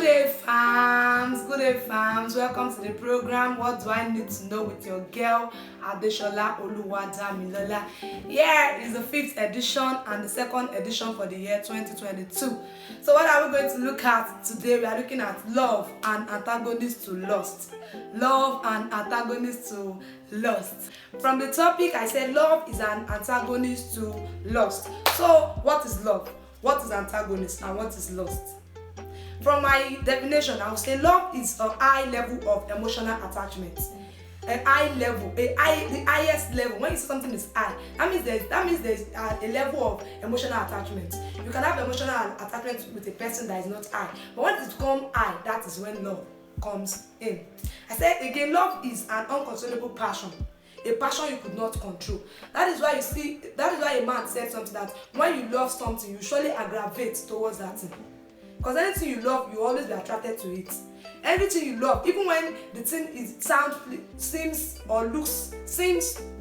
Good day fams, welcome to the program What Do I Need to Know with your girl ADESOLA Oluwadamilola. Here is the 5th edition and the 2nd edition for the year 2022. So what are we going to look at today? We are looking at love and antagonist to lust. Love and antagonist to lust. From the topic I said love is an antagonist to lust. So what is love? What is antagonist and what is lust? From my definition, I would say love is a high level of emotional attachment. The highest level. When you say something is high, that means there's a level of emotional attachment. You can have emotional attachment with a person that is not high, but when it becomes high, that is when love comes in. I said again, love is an uncontrollable passion. A passion you could not control. That is why a man said something that when you love something, you surely aggravate towards that thing. Because anything you love, you always be attracted to it. Everything you love, even when the thing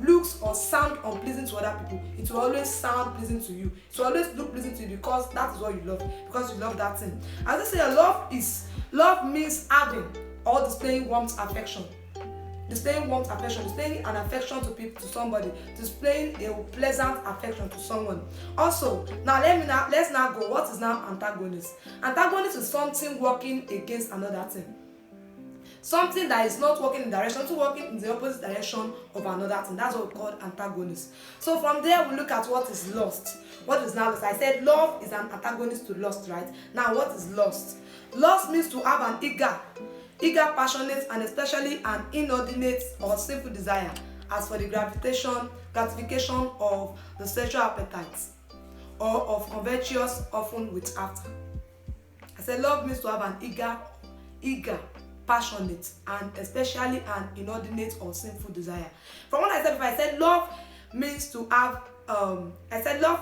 looks or sound unpleasant to other people, it will always sound pleasing to you. It will always look pleasing to you because that is what you love. Because you love that thing. As I say, love means having or displaying warmth affection. Displaying an affection to somebody, displaying a pleasant affection to someone. Also, let's now go. What is now antagonist? Antagonist is something working against another thing. Something that is not working in direction, something working in the opposite direction of another thing. That's what we call antagonist. So from there, we look at what is lust. What is now lust? I said love is an antagonist to lust, right? Now, what is lust? Lust means to have an eager, passionate, and especially an inordinate or sinful desire as for the gratification of the sexual appetites or of covetous, often with after. I said love means to have an eager, passionate, and especially an inordinate or sinful desire. From what I said before, I said love means to have love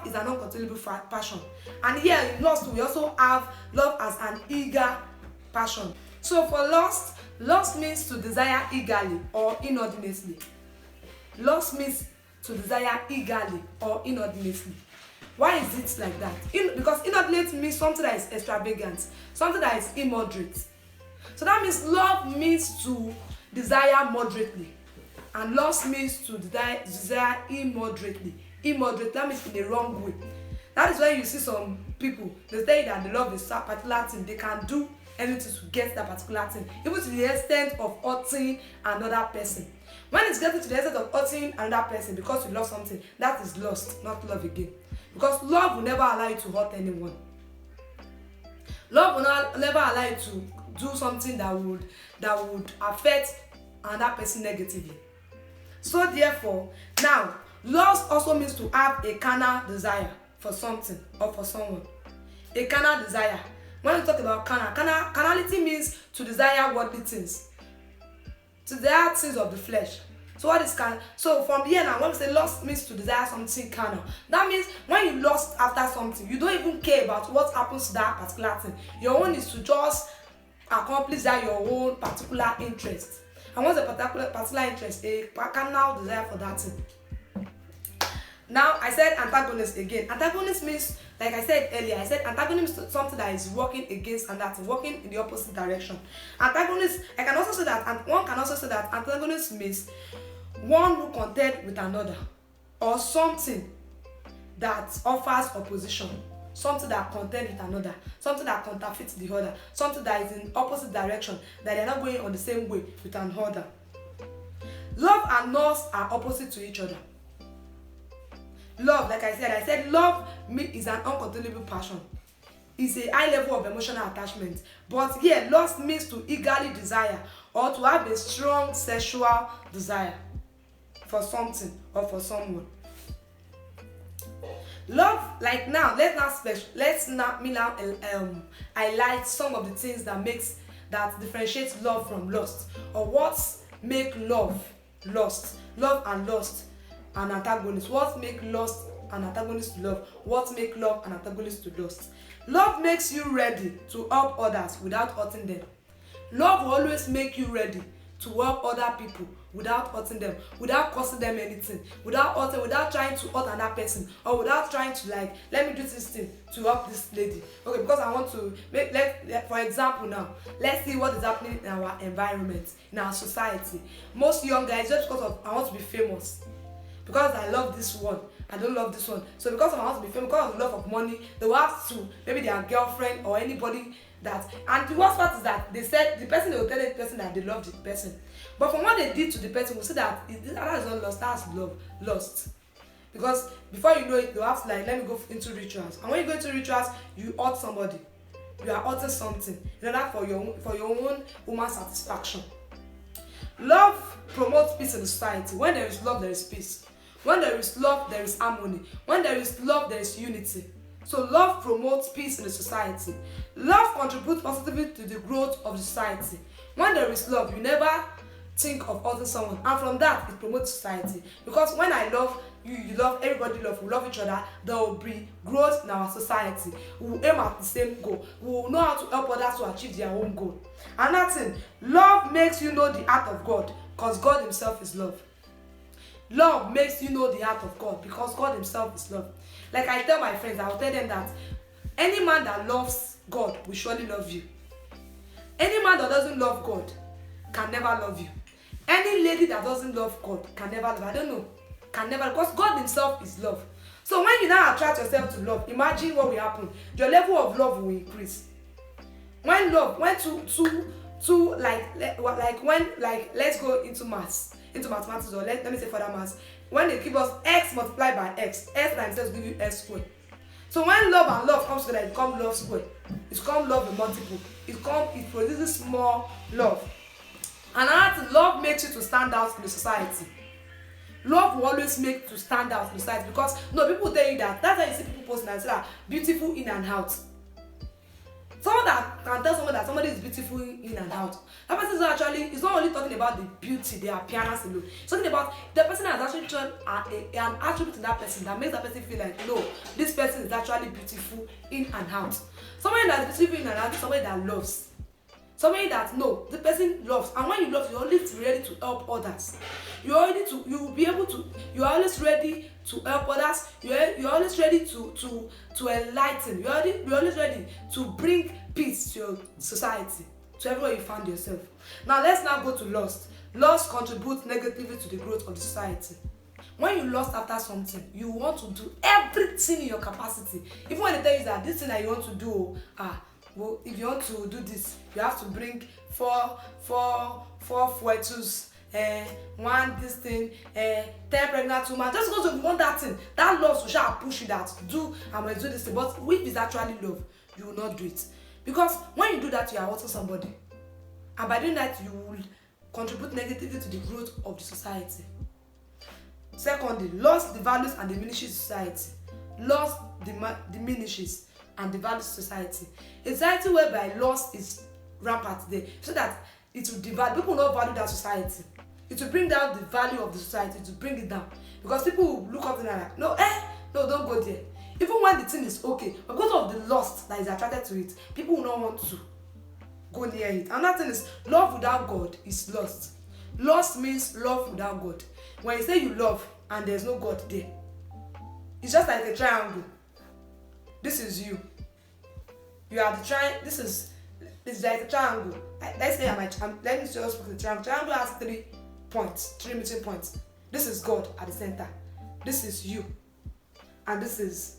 is an uncontrollable passion. And here in lust, we also have love as an eager passion. So for lust means to desire eagerly or inordinately. Lust means to desire eagerly or inordinately. Why is it like that? Because inordinate means something that is extravagant, something that is immoderate. So that means love means to desire moderately, and lust means to desire immoderately. Immoderate, that means in the wrong way. That is why you see some people, they say that they love a particular thing, they can do anything to get that particular thing, even to the extent of hurting another person. When it's getting to the extent of hurting another person because you love something, that is lust, not love again. Because love will never allow you to hurt anyone. Love will never allow you to do something that would affect another person negatively. So therefore, now lust also means to have a carnal desire for something or for someone. A carnal desire. When we talk about carnality means to desire worldly things, to desire things of the flesh. So what is carnal? So from here now, when we say lust means to desire something carnal, that means when you lust after something, you don't even care about what happens to that particular thing. Your own is to just accomplish that your own particular interest. And what's a particular interest? A carnal desire for that thing. Now, I said antagonist again. Antagonist means, like I said earlier, antagonist is something that is working against another thing, working in the opposite direction. Antagonist, one can also say that antagonist means one who contend with another, or something that offers opposition, something that contend with another, something that counterfeits the other, something that is in opposite direction, that they are not going on the same way with another. Love and lust are opposite to each other. Love, like I said, love is an uncontrollable passion. It's a high level of emotional attachment. But here, lust means to eagerly desire or to have a strong sexual desire for something or for someone. Love, like now, let's now highlight some of the things that differentiates love from lust, or what make love and lust an antagonist. What make lust an antagonist to love? What make love an antagonist to lust? Love makes you ready to help others without hurting them. Love will always make you ready to help other people without hurting them, without costing them anything, without trying to hurt another person, or without trying to like, let me do this thing to help this lady. Okay, because I want to make, for example now, let's see what is happening in our environment, in our society. Most young guys, just because of I want to be famous, because I love this one, I don't love this one. So because I want to be famous, because of the love of money, they will have to, maybe their girlfriend or anybody that, and the worst part is that they said the person, they will tell the person that they love the person. But from what they did to the person, we see that that is not lost, that's love lost. Because before you know it, you have to like, let me go into rituals. And when you go into rituals, you hurt somebody. You are hurting something in order for your own human satisfaction. Love promotes peace in the society. When there is love, there is peace. When there is love, there is harmony. When there is love, there is unity. So love promotes peace in the society. Love contributes positively to the growth of the society. When there is love, you never think of hurting someone, and from that it promotes society. Because when I love you, you love, everybody love, we love each other, there will be growth in our society. We will aim at the same goal. We will know how to help others to achieve their own goal. Another thing, love makes you know the heart of God, because God himself is love. Love makes you know the heart of God, because God himself is love. Like I tell my friends, I will tell them that any man that loves God will surely love you. Any man that doesn't love God can never love you. Any lady that doesn't love God can never love. I don't know. Can never, because God himself is love. So when you now attract yourself to love, imagine what will happen. Your level of love will increase. When love, when let's go into maths, into mathematics, or let me say further maths. When they give us x multiplied by x times x give you x squared. So when love and love comes together, it becomes love squared. It becomes love in multiple. It produces more love. And another thing, love makes you to stand out in the society. Love will always make to stand out in the society, because people tell you that. That's why you see people posting and say that beautiful in and out. Someone that can tell someone that somebody is beautiful in and out, that person is actually, it's not only talking about the beauty, the appearance alone. It's talking about the person has actually shown an attribute in that person that makes that person feel like, no, this person is actually beautiful in and out. Somebody that's beautiful in and out is somebody that loves. Somebody that the person loves, and when you love, you're always ready to help others. You're always ready to help others. You're always ready to enlighten. You're always ready to bring peace to your society, to everywhere you find yourself. Now let's now go to lust. Lust contributes negatively to the growth of the society. When you lust after something, you want to do everything in your capacity. Even when they tell you that this thing that you want to do, well, if you want to do this, you have to bring four fetus, one this thing, 10 pregnant women. Just because you want that thing, that love shall push you that I'm going to do this thing. But if it's actually love, you will not do it. Because when you do that, you are hurting somebody. And by doing that, you will contribute negatively to the growth of the society. Secondly, lust devalues and diminishes society. Lust diminishes and devalues society. A society whereby lust is rampant there, so that it will devalue. People will not value that society. It will bring down the value of the society, to bring it down. Because people will look up and like, no, don't go there. Even when the thing is okay, but because of the lust that is attracted to it, people will not want to go near it. Another thing is, love without God is lust. Lust means love without God. When you say you love and there's no God there, it's just like a triangle. This is you. You are the triangle. This is like a triangle. Let's say let me just put the triangle. Triangle has 3 points, 3 meeting points. This is God at the center. This is you, and this is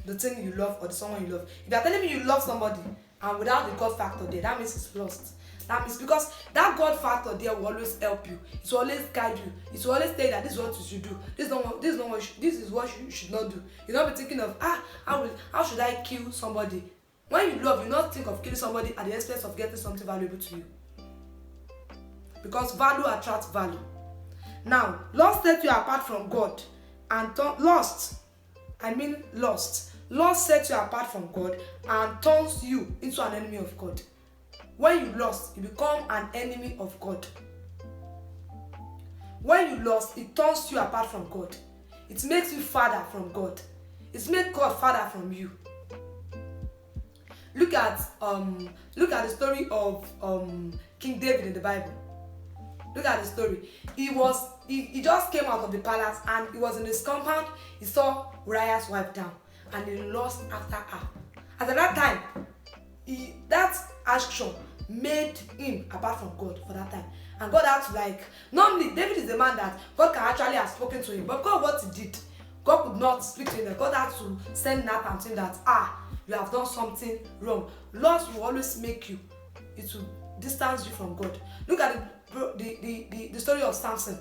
the thing you love or the someone you love. If you are telling me you love somebody and without the God factor there, that means it's lost. That means because that God factor there will always help you. It will always guide you. It will always tell you that this is what you should do. This is what you should not do. You not be thinking of how should I kill somebody? When you love, you not think of killing somebody at the expense of getting something valuable to you. Because value attracts value. Now, lust sets you apart from God, and lust sets you apart from God and turns you into an enemy of God. When you lust, you become an enemy of God. When you lust, it turns you apart from God. It makes you farther from God. It makes God farther from you. Look at the story of King David in the Bible. Look at the story. He just came out of the palace and he was in his compound. He saw Uriah's wife down and he lost after her. At that time, that action made him apart from God for that time. And God had to, like, normally David is the man that God can actually have spoken to him, but because of what he did, God could not speak to him. God had to send Nathan to him that, you have done something wrong. Lust will always make you, it will distance you from God. Look at the story of Samson.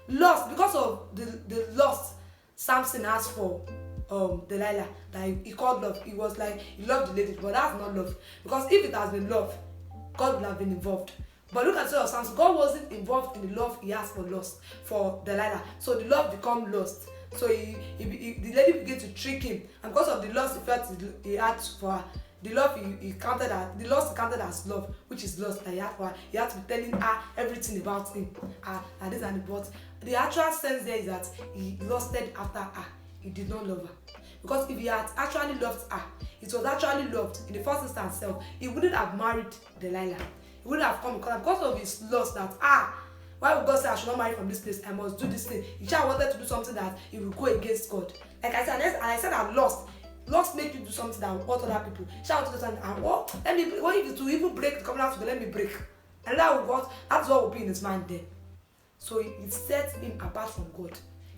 Lust, because of the lust Samson asked for Delilah, that he called love. He was like, he loved the lady, but that's not love. Because if it has been love, God would have been involved. But look at the story of Samson. God wasn't involved in the love he asked for Delilah. So the love become lust. So the lady began to trick him, and because of the lust he felt he had for her, the love he counted as the lust he counted as love, which is lust that he had for her. He had to be telling her everything about him, and this and that. But the actual sense there is that he lusted after her. He did not love her, because if he had actually loved her, it was actually loved in the first instance self, he wouldn't have married Delilah. He wouldn't have come because of his lust that why would God say I should not marry from this place? I must do this thing. He just wanted to do something that he will go against God. Like I said, and I said that lust make you do something that will hurt other people. She want to do something and what if it will even break the covenant to let me break? And that's what will be in his mind there. So it sets him apart from God.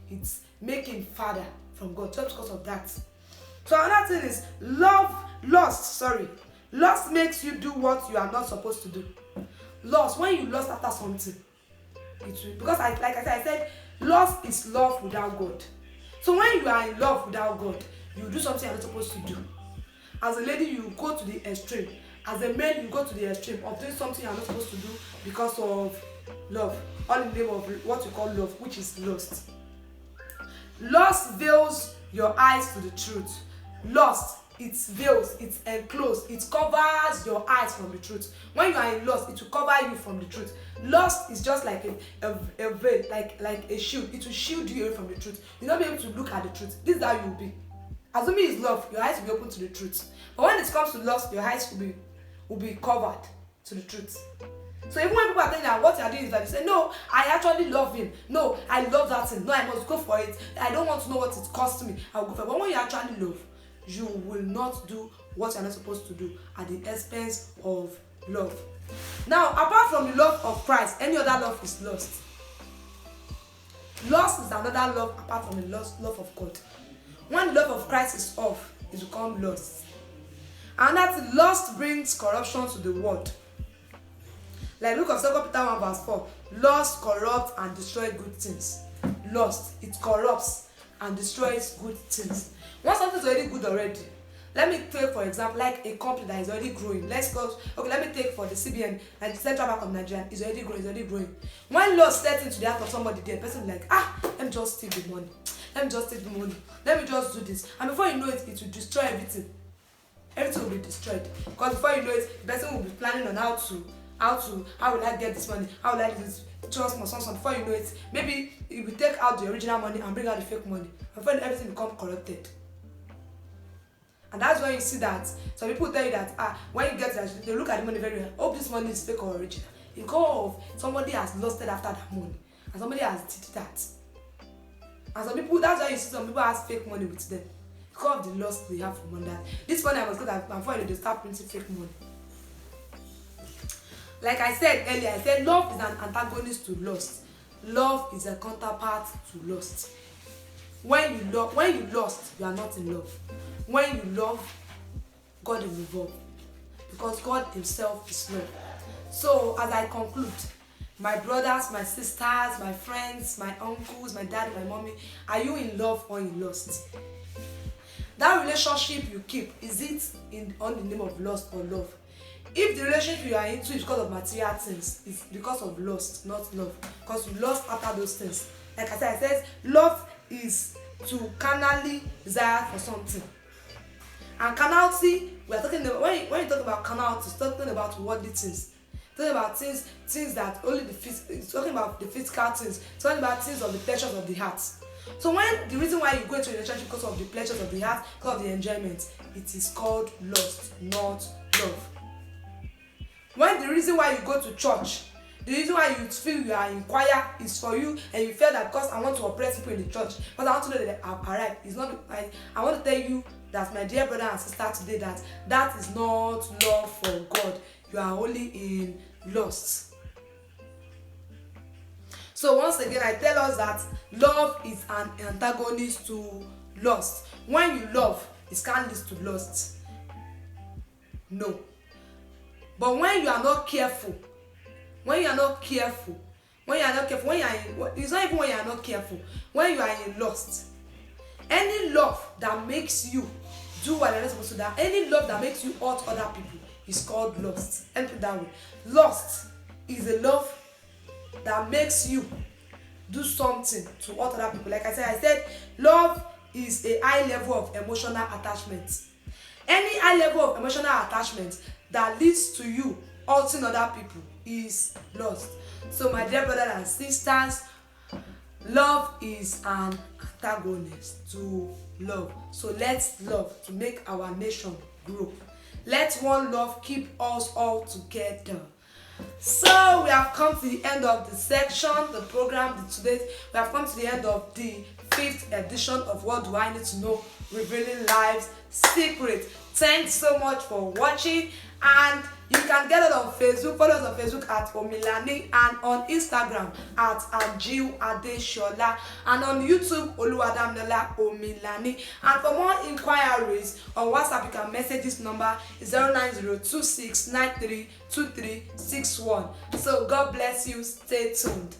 It's making him farther from God just because of that. So another thing is lust makes you do what you are not supposed to do. Lust, when you lust after something, because I said, lust is love without God. So when you are in love without God, you do something you're not supposed to do. As a lady, you go to the extreme. As a man, you go to the extreme of doing something you're not supposed to do because of love. All in the name of what you call love, which is lust. Lust veils your eyes to the truth. Lust, it veils, it encloses, it covers your eyes from the truth. When you are in lust, it will cover you from the truth. Lust is just like a veil, like a shield. It will shield you away from the truth. You'll not be able to look at the truth. This is how you will be. Assuming it's love, your eyes will be open to the truth. But when it comes to lust, your eyes will be covered to the truth. So even when people are telling you what you are doing is that they say, no, I actually love him. No, I love that thing. No, I must go for it. I don't want to know what it costs me. I'll go for it. But when you actually love, you will not do what you're not supposed to do at the expense of love. Now, apart from the love of Christ, any other love is lust. Lust is another love apart from the love of God. When the love of Christ is off, it becomes lust. And that lust brings corruption to the world. Like look at 2 Peter 1 verse 4. Lust corrupts and destroys good things. Lust, it corrupts and destroys good things. Once something is already good already, let me take for example like a company that is already growing. Let me take for the CBN, like the Central Bank of Nigeria, is already growing. When lust sets into the heart of somebody there, the person will be like, let me just steal the money. Let me just take the money. Let me just do this. And before you know it, it will destroy everything. Everything will be destroyed. Because before you know it, the person will be planning on how will I get this money? How will I do this? Trust my son. Before you know it, maybe you will take out the original money and bring out the fake money. Before everything becomes corrupted. And that's when you see that some people tell you that when you get that, they look at the money very well. Oh, this money is fake or original. Because somebody has lusted after that money. And somebody has did that. And some people, that's why you see some people has fake money with them. Because of the lust they have for money. This money I must get, and before they start printing fake money. Like I said earlier, I said love is an antagonist to lust. Love is a counterpart to lust. When you lust, you are not in love. When you love, God is involved. Because God himself is love. So as I conclude, my brothers, my sisters, my friends, my uncles, my dad, my mommy, are you in love or in lust? That relationship you keep, is it on the name of lust or love? If the relationship you are into is because of material things, it's because of lust, not love. Because you lust after those things. Like I said, love is to carnally desire for something. And carnality, we are talking about, when you talk about carnality, it's talking about worldly things. It's talking about things that only it's talking about the physical things. It's talking about things of the pleasures of the heart. So when the reason why you go into a relationship because of the pleasures of the heart, because of the enjoyment, it is called lust, not love. When the reason why you go to church The reason why you feel you are inquire is for you, and you feel that because I want to oppress people in the church, because I want to know that I've arrived. It's not like I want to tell you that, my dear brother and sister, today, that that is not love for God. You are only in lust. So once again, I tell us that love is an antagonist to lust. When you love, it can't lead to lust. No. But when you are not careful, it's not even when you are not careful, when you are in lust, any love that makes you do what you're not supposed to do, any love that makes you hurt other people is called lust. And put it that way. Lust is a love that makes you do something to hurt other people. Like I said, love is a high level of emotional attachment. Any high level of emotional attachment that leads to you hurting other people is lust. So my dear brothers and sisters, love is an antagonist to love. So let's love to make our nation grow. Let one love keep us all together. So we have come to the end of the section, the program today. We have come to the end of the 5th edition of What Do I Need to Know? Revealing Lives Secret. Thanks so much for watching, and you can get it on Facebook. Follow us on Facebook at Omilani, and on Instagram at ADESOLA, and on YouTube Oluwadamilola Omilani. And for more inquiries on WhatsApp, you can message this number 09026932361. So God bless you. Stay tuned.